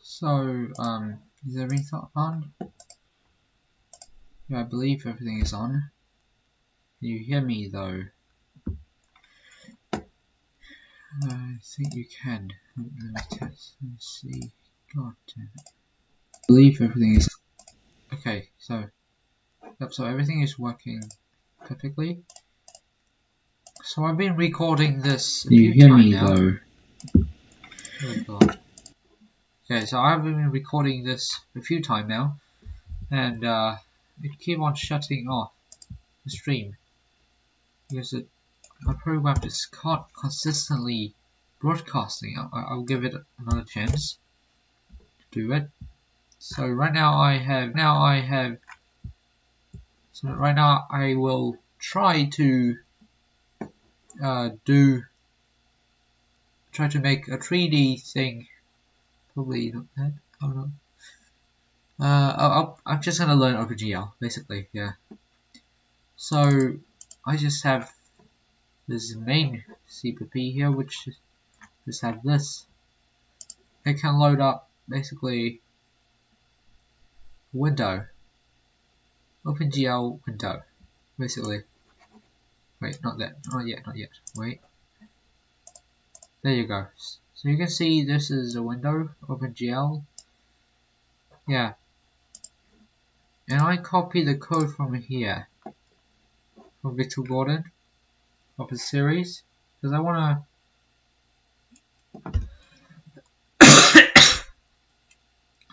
So, is everything on? Yeah, I believe everything is on. Can you hear me though? I think you can. Let me test. Let's see. God damn it. I believe everything is okay. So, yep. So everything is working perfectly. So I've been recording this a few times now. Though? Oh god. Okay, so I've been recording this a few times now, and it keeps on shutting off the stream because my program is not consistently broadcasting. I'll give it another chance to do it. So right now I will try to try to make a 3D thing. Probably not that. Oh no. I'm just gonna learn OpenGL basically. Yeah. So I just have this main CPP here, which just have this. It can load up basically window, OpenGL window, basically. Wait, not yet. Wait. There you go. So you can see this is a window, OpenGL. Yeah. And I copy the code from here, from Victor Gordon, of his series, because I want to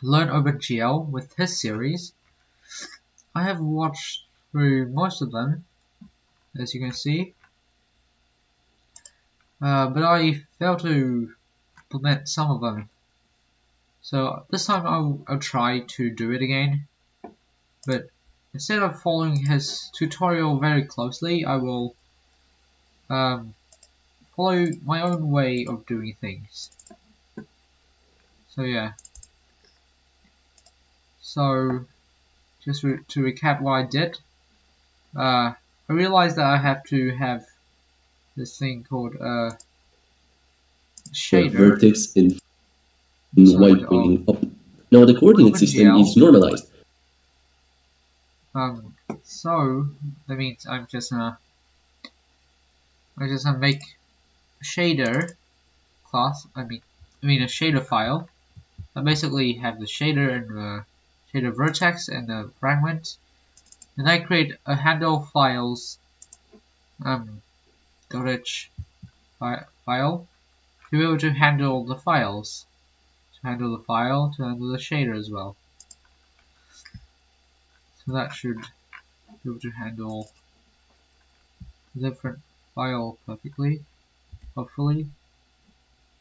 learn OpenGL with his series. I have watched through most of them, as you can see, but I failed to implement some of them. So this time I'll try to do it again, but instead of following his tutorial very closely, I will follow my own way of doing things. So yeah. So just to recap what I did, I realized that I have to have this thing called shader. Vertex in white bringing up. Now the coordinate system is normalized. So that means I'm just gonna make a shader class. I mean a shader file. I basically have the shader and the shader vertex and the fragment, and I create a handle files .h file to be able to handle the files, to handle the shader as well. So that should be able to handle the different file perfectly, hopefully.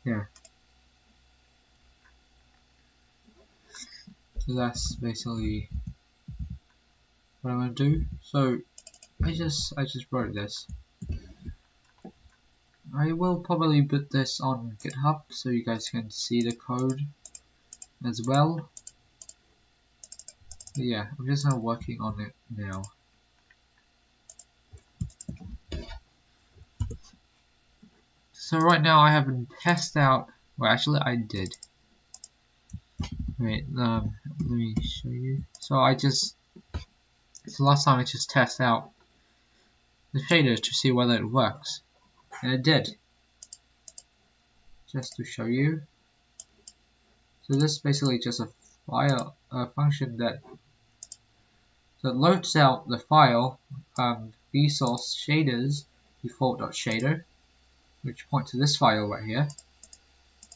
Yeah. So that's basically what I'm gonna do. So I just wrote this. I will probably put this on GitHub so you guys can see the code as well. But yeah, I'm just not working on it now. So right now I haven't tested out. Well, actually I did. Wait, let me show you. So last time I just tested out the shader to see whether it works, and it did. Just to show you. So this is basically just a function that loads out the file resource shaders default.shader, which point to this file right here,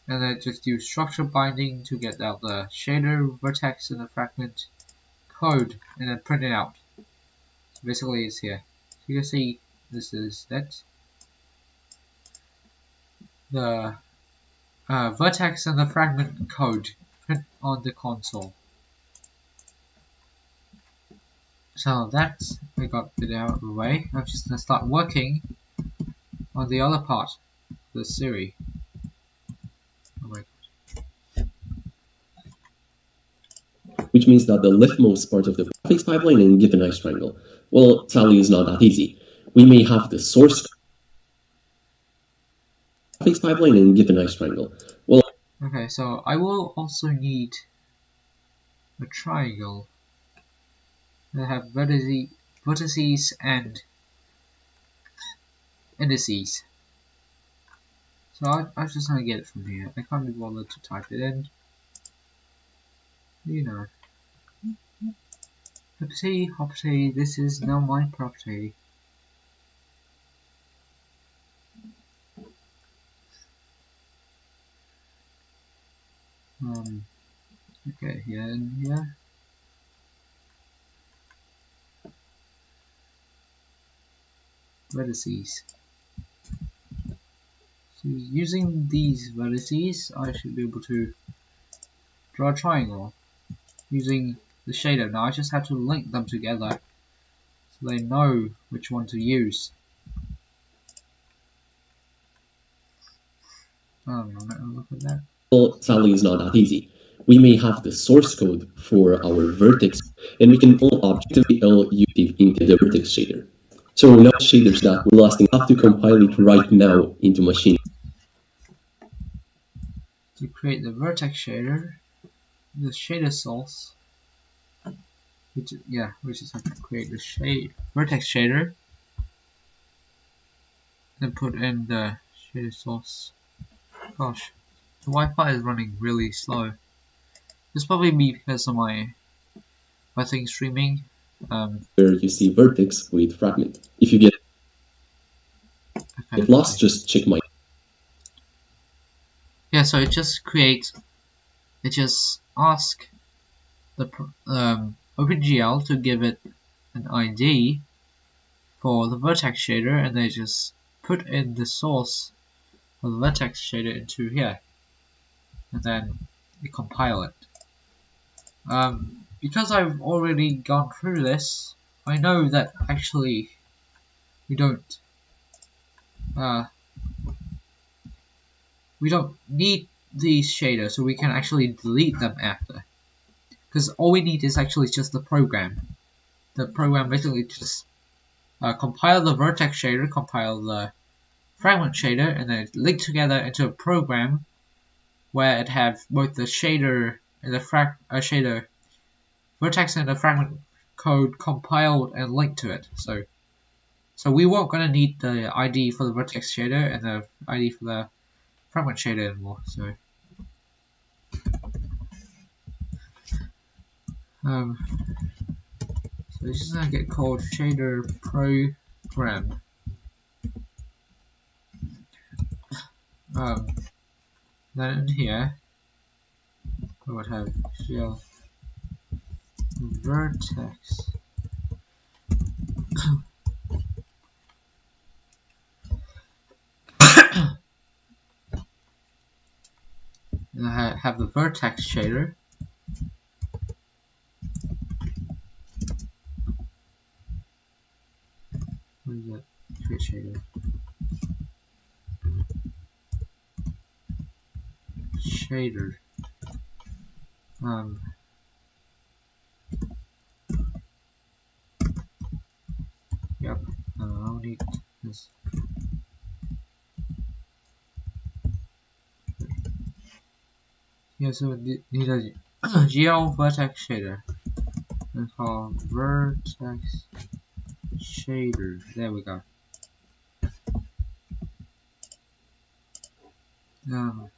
and then just use structure binding to get out the shader vertex and the fragment code, and then print it out. So basically it's here. So you can see this is that. The vertex and the fragment code print on the console. So that's I got it out of the way. I'm just gonna start working on the other part of the series. Oh my god. Which means that the leftmost part of the graphics pipeline and give a nice triangle. Well, sadly, it's not that easy. We may have the source graphics pipeline and get a nice triangle. Well, okay, so I will also need a triangle that have vertices and indices. So I'm just gonna get it from here. I can't be bothered to type it in. You know. Hoppity hoppity, this is now my property. Okay, here and here. Vertices. So using these vertices, I should be able to draw a triangle using the shader. Now I just have to link them together so they know which one to use. Look at that. Well, sadly, it's not that easy. We may have the source code for our vertex, and we can all objectively LUT into the vertex shader. So now shaders that we're lasting have to compile it right now into machine. To create the vertex shader, the shader source, we just have to create the vertex shader and put in the shader source. Gosh, the Wi-Fi is running really slow. This probably be because of my thing streaming. Where you see vertex with fragment. If you get lost, just check my. Yeah, so it just creates. It just asks the OpenGL to give it an ID for the vertex shader, and they just put in the source of the vertex shader into here, and then we compile it. Because I've already gone through this, I know that actually we don't need these shaders, so we can actually delete them after. Because all we need is actually just the program. The program basically just compile the vertex shader, compile the fragment shader, and then link together into a program where it have both the shader and the shader vertex and the fragment code compiled and linked to it. So we won't gonna need the ID for the vertex shader and the ID for the fragment shader anymore. So this is gonna get called shader program. Then in here we would have GL vertex and I have the vertex shader. What is that? Create shader. Shader. Yep. I'll need this. Yeah, so we need a GL vertex shader. It's called vertex shader. There we go. And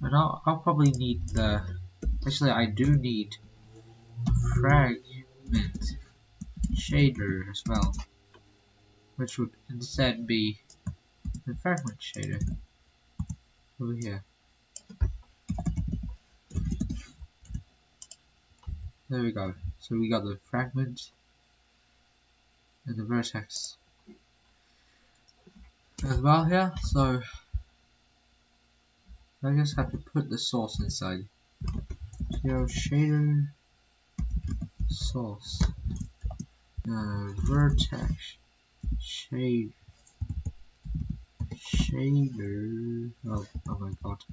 I'll probably need the. Actually, I do need fragment shader as well, which would instead be the fragment shader over here. There we go. So we got the fragment and the vertex as well here. So I just have to put the source inside. So shader source vertex shader. Oh my god.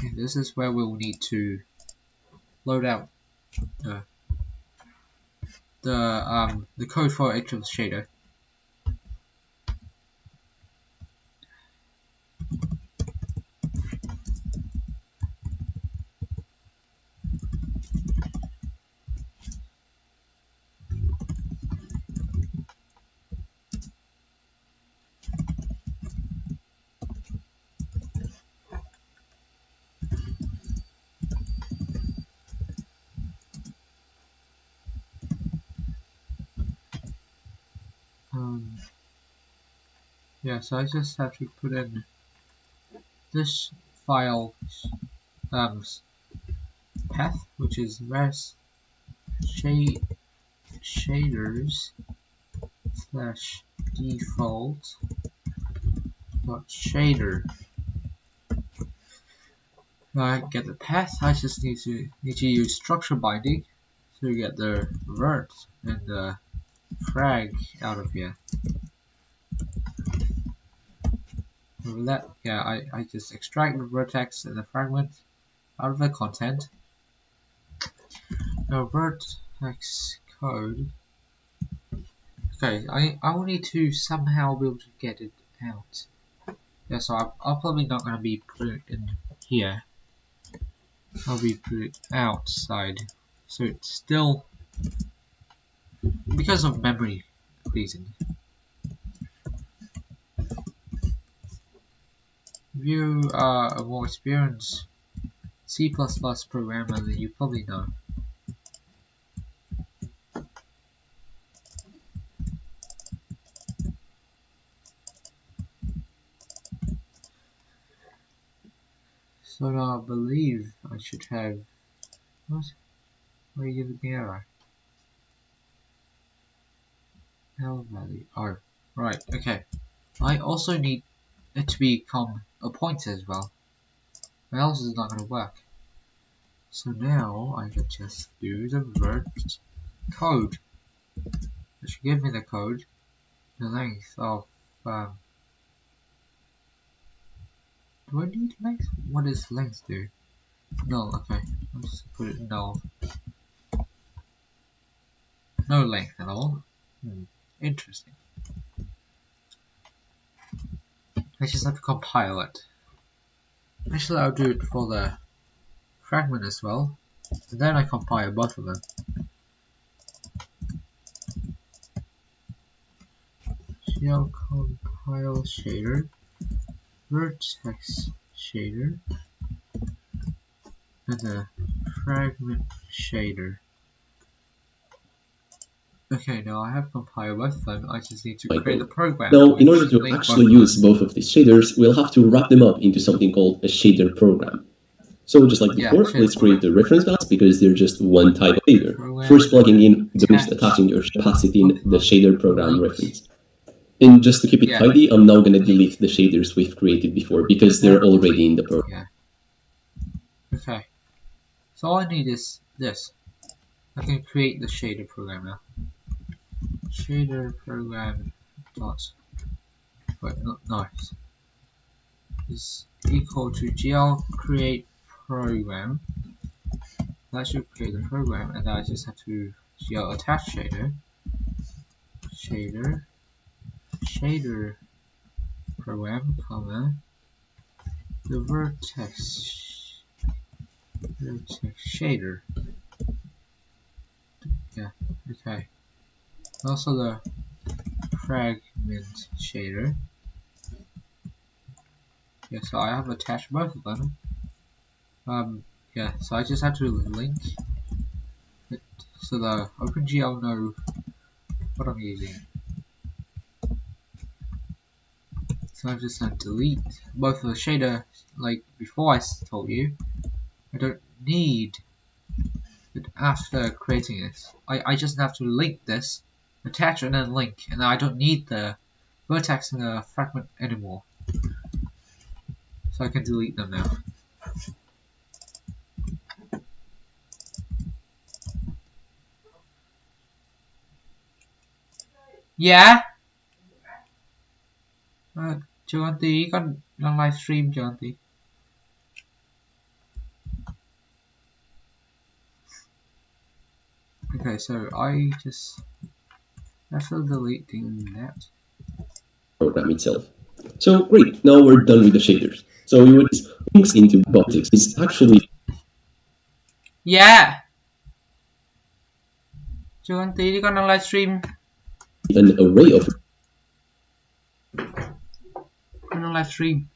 Okay, this is where we'll need to load out the code for each of the shader. Yeah, so I just have to put in this file path, which is res shaders slash default dot shader. Now I get the path. I just need to use structure binding to get the vert and the frag out of here. With that, yeah, I just extract the vertex and the fragment out of the content. Now vertex code. Okay, I will need to somehow be able to get it out. Yeah, so I'm probably not going to be putting it in here. I'll be putting it outside. So it's still, because of memory reason. If you are a more experienced C++ programmer, then you probably know. So now I believe I should have, what? Where are you giving the error? L value. Oh, right, okay. I also need it to become a pointer as well, or else it's not going to work. So now I can just do the vert code. It should give me the code, the length of, do I need length? What does length do? Null, okay. I'll just put it null. No length at all. Interesting. I just have to compile it. Actually, I'll do it for the fragment as well. And then I compile both of them. Shell compile shader, vertex shader, and the fragment shader. Okay, now I have compiled both of them. I just need to create the program. Now, in order to actually use both of these shaders, we'll have to wrap them up into something called a shader program. So just like before, let's create the reference class because they're just one type of shader. First plugging in, then attaching your capacity in the shader program reference. And just to keep it tidy, I'm now going to delete the shaders we've created before because they're already in the program. Okay. So all I need is this. I can create the shader program now. Shader program dot nice is equal to gl create program. That should create the program, and I just have to gl attach shader program, comma the vertex shader. Yeah, okay. Also the fragment shader. Yeah, so I have attached both of them. Yeah, so I just have to link it so the OpenGL know what I'm using. So I'm just going to delete both of the shader, like before I told you. I don't need it after creating it. I just have to link this, attach and then link, and I don't need the vertex and the fragment anymore. So I can delete them now. Yeah. Trường Anh Tí con đang livestream Trường Anh Tí. Okay, so I have to deleting that. program itself. So great, now we're done with the shaders. So what is links into robotics is actually Yeah! Chưa anh tí đi con đang livestream. an array of Con đang livestream.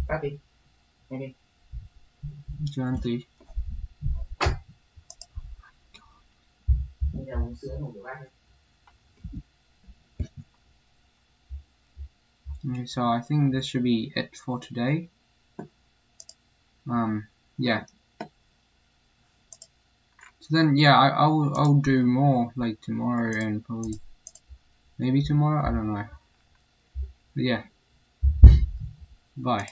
Copy. Maybe. Chưa anh tí. Bây giờ muốn sửa một bác. Okay, so I think this should be it for today. Yeah. So then, yeah, I'll do more like tomorrow and probably maybe tomorrow. I don't know. But yeah. Bye.